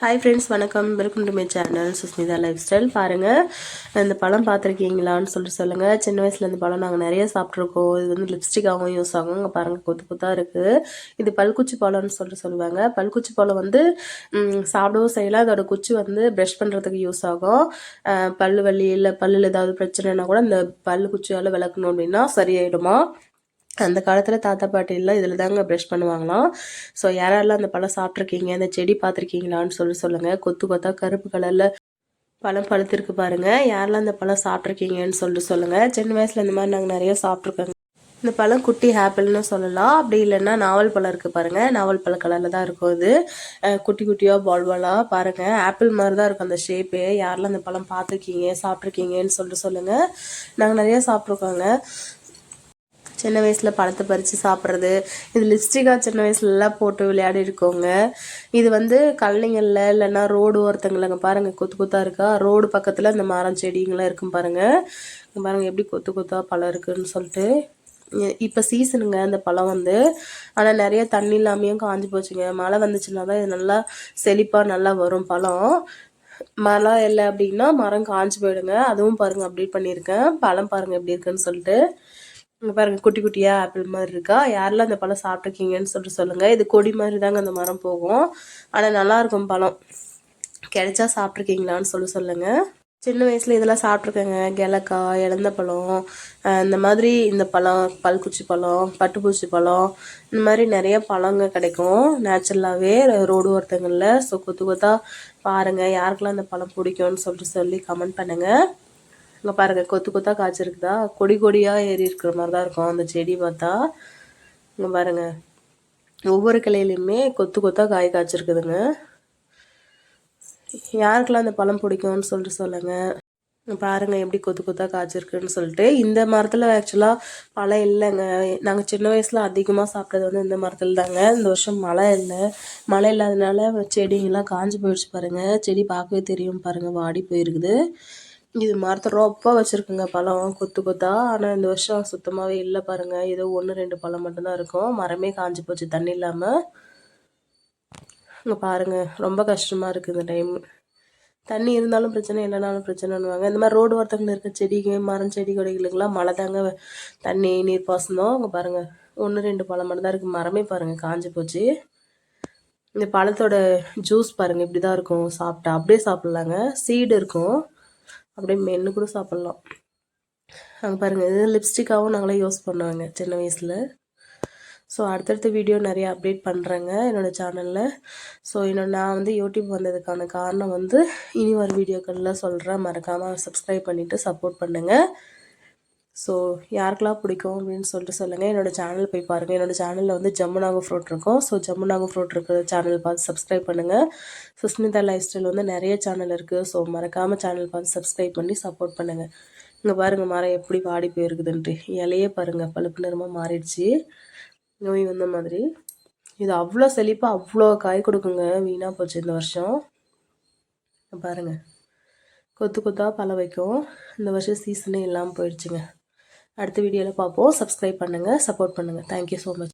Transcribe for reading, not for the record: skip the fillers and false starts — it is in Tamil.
ஹாய் ஃப்ரெண்ட்ஸ், வணக்கம். Welcome to my channel Sushmita life style. பாருங்கள், இந்த பழம் பார்த்துருக்கீங்களான்னு சொல்லுங்கள். சின்ன வயசில் இந்த பழம் நாங்கள் நிறைய சாப்பிட்ருக்கோம். இது வந்து லிப்ஸ்டிக்காகவும் யூஸ் ஆகும். இங்கே பாருங்கள், கொத்து கொத்தாக இருக்குது. இது பல்குச்சி பழம்னு சொல்லுவாங்க. பல்குச்சி பழம் வந்து சாப்பிடவும் செய்யலாம். அதோட குச்சி வந்து ப்ரஷ் பண்ணுறதுக்கு யூஸ் ஆகும். பல்லு வலி இல்லை பல்லில் ஏதாவது பிரச்சனைனா கூட இந்த பல்லு குச்சியால் விளக்கணும் அப்படின்னா சரியாயிடுமா. அந்த காலத்தில் தாத்தா பாட்டிலாம் இதில் தாங்க ப்ரஷ் பண்ணுவாங்களாம். ஸோ யாரெல்லாம் அந்த பழம் சாப்பிட்ருக்கீங்க, அந்த செடி பார்த்துருக்கீங்களான்னு சொல்லுங்கள். கொத்து கொத்தா கருப்பு கலரில் பழம் பழுத்திருக்கு பாருங்கள். யாரெல்லாம் அந்த பழம் சாப்பிட்ருக்கீங்கன்னு சொல்லுங்கள். சின்ன வயசில் இந்த மாதிரி நாங்கள் நிறைய சாப்பிட்ருக்கோங்க. இந்த பழம் குட்டி ஆப்பிள்னு சொல்லலாம். அப்படி இல்லைன்னா நாவல் பழம் இருக்குது பாருங்கள். நாவல் பழ கலரில் தான் இருக்கும். இது குட்டி குட்டியாக பால் பாலாக பாருங்கள். ஆப்பிள் மாதிரி தான் இருக்கும் அந்த ஷேப்பு. யாரெல்லாம் அந்த பழம் பார்த்துருக்கீங்க, சாப்பிட்ருக்கீங்கன்னு சொல்லுங்கள். நாங்கள் நிறைய சாப்பிட்ருக்கோங்க. சின்ன வயசில் பழத்தை பறித்து சாப்பிட்றது, இது லிப்ஸ்டிக்காக சின்ன வயசுலலாம் போட்டு விளையாடி இருக்கோங்க. இது வந்து கழனிங்களில் இல்லைன்னா ரோடு ஓரத்துங்களங்க பாருங்கள், கொத்து கொத்தாக இருக்கா. ரோடு பக்கத்தில் இந்த மரம் செடிங்களாம் இருக்கும் பாருங்கள். பாருங்கள் எப்படி கொத்து கொத்தாக பழம் இருக்குதுன்னு சொல்லிட்டு. இப்போ சீசனுங்க அந்த பழம் வந்து. ஆனால் நிறைய தண்ணி இல்லாமையும் காஞ்சி போச்சுங்க. மழை வந்துச்சுன்னா தான் இது நல்லா செழிப்பாக நல்லா வரும் பழம். மழை இல்லை அப்படின்னா மரம் காஞ்சி போயிடுங்க. அதுவும் பாருங்கள் அப்டேட் பண்ணியிருக்கேன். பழம் பாருங்கள் எப்படி இருக்குன்னு சொல்லிட்டு. இங்கே பாருங்கள், குட்டி குட்டியாக ஆப்பிள் மாதிரி இருக்கா. யாரெல்லாம் அந்த பழம் சாப்பிட்ருக்கீங்கன்னு சொல்லுங்கள். இது கொடி மாதிரி தாங்க அந்த மரம் போகும். ஆனால் நல்லாயிருக்கும் பழம். கிடைச்சா சாப்பிட்ருக்கீங்களான்னு சொல்லுங்கள். சின்ன வயசில் இதெல்லாம் சாப்பிட்ருக்கேங்க. கிழக்காய், இழந்த பழம், இந்த மாதிரி இந்த பழம், பல்குச்சி பழம், பட்டுப்பூச்சி பழம், இந்த மாதிரி நிறைய பழங்க கிடைக்கும் நேச்சுரலாகவே ரோடு ஓரத்துங்களில். ஸோ கொத்து கொத்தாக பாருங்கள். யாருக்கெல்லாம் அந்த பழம் பிடிக்கும்னு சொல்லி கமெண்ட் பண்ணுங்கள். இங்கே பாருங்கள், கொத்து கொத்தாக காய்ச்சிருக்குதா. கொடி கொடியாக ஏறி இருக்கிற மாதிரி தான் இருக்கும் அந்த செடி பார்த்தா. இங்கே பாருங்கள், ஒவ்வொரு கிளையிலையுமே கொத்து கொத்தாக காய் காய்ச்சிருக்குதுங்க. யாருக்கெல்லாம் அந்த பழம் பிடிக்கும்னு சொல்லுங்கள். பாருங்கள் எப்படி கொத்து கொத்தாக காய்ச்சிருக்குன்னு சொல்லிட்டு. இந்த மரத்தில் ஆக்சுவலாக பழம் இல்லைங்க. நாங்கள் சின்ன வயசில் அதிகமாக சாப்பிட்டது வந்து இந்த மரத்தில் தாங்க. இந்த வருஷம் மழை இல்லை. மழை இல்லாதனால செடிங்கெல்லாம் காஞ்சி போயிடுச்சு பாருங்கள். செடி பார்க்கவே தெரியும் பாருங்கள், வாடி போயிருக்குது. இது மரத்தை ரொம்ப வச்சுருக்குங்க பழம் கொத்து கொத்தா. ஆனால் இந்த வருஷம் சுத்தமாகவே இல்லை பாருங்கள். ஏதோ 1-2 பழம் மட்டும்தான் இருக்கும். மரமே காஞ்சி போச்சு தண்ணி இல்லாமல். இங்கே பாருங்கள், ரொம்ப கஷ்டமாக இருக்குது இந்த டைம். தண்ணி இருந்தாலும் பிரச்சனை, இல்லைனாலும் பிரச்சனைன்னுவாங்க. இந்த மாதிரி ரோடு ஓரத்தில் இருக்க செடிங்க, மரம் செடி கொடிகளுக்கெல்லாம் மழை தாங்க தண்ணி நீர் பாசனம். இங்கே பாருங்கள், 1-2 பழம் மட்டும்தான் இருக்குது. மரமே பாருங்கள் காஞ்சி போச்சு. இந்த பழத்தோட ஜூஸ் பாருங்கள் இப்படி தான் இருக்கும். சாப்பிட்டா அப்படியே சாப்பிட்லாங்க. சீடு இருக்கும், அப்படியே மென்று கூட சாப்பிட்லாம். அங்கே பாருங்கள், இது லிப்ஸ்டிக்காகவும் நாங்களே யூஸ் பண்ணுவாங்க சின்ன வயசில். ஸோ அடுத்தடுத்த வீடியோ நிறைய அப்டேட் பண்ணுறேங்க என்னோடய சேனலில். ஸோ நான் வந்து யூடியூப் வந்ததுக்கான காரணம் வந்து இனி வர வீடியோக்களில் சொல்கிறேன். மறக்காமல் சப்ஸ்கிரைப் பண்ணிவிட்டு சப்போர்ட் பண்ணுங்கள். ஸோ யாருக்கெல்லாம் பிடிக்கும் அப்படின்னு சொல்லுங்கள். என்னோடய சேனல் போய் பாருங்கள். என்னோடய சேனலில் வந்து ஜம்முனாகு ஃப்ரூட் இருக்கும். ஸோ ஜம்முனாகு ஃப்ரூட் இருக்கிற சேனல் பார்த்து சப்ஸ்கிரைப் பண்ணுங்கள். சுஸ்மிதா லைஃப் ஸ்டைல் வந்து நிறைய சேனல் இருக்குது. ஸோ மறக்காமல் சேனல் பார்த்து சப்ஸ்கிரைப் பண்ணி சப்போர்ட் பண்ணுங்கள். இங்கே பாருங்கள், மரம் எப்படி வாடி போயிருக்குதுன்ட்டு. இலையே பாருங்கள் பழுப்பு நிறமாக மாறிடுச்சு, நோய் வந்த மாதிரி. இது அவ்வளோ செழிப்பாக அவ்வளோ காய் கொடுக்குங்க. வீணாக போச்சு இந்த வருஷம். பாருங்கள், கொத்து கொத்தாக பழம் வைக்கும். இந்த வருஷம் சீசனே இல்லாமல் போயிடுச்சுங்க. அடுத்த வீடியோவில் பார்ப்போம். சப்ஸ்கிரைப் பண்ணுங்கள், சப்போர்ட் பண்ணுங்கள். Thank you so much.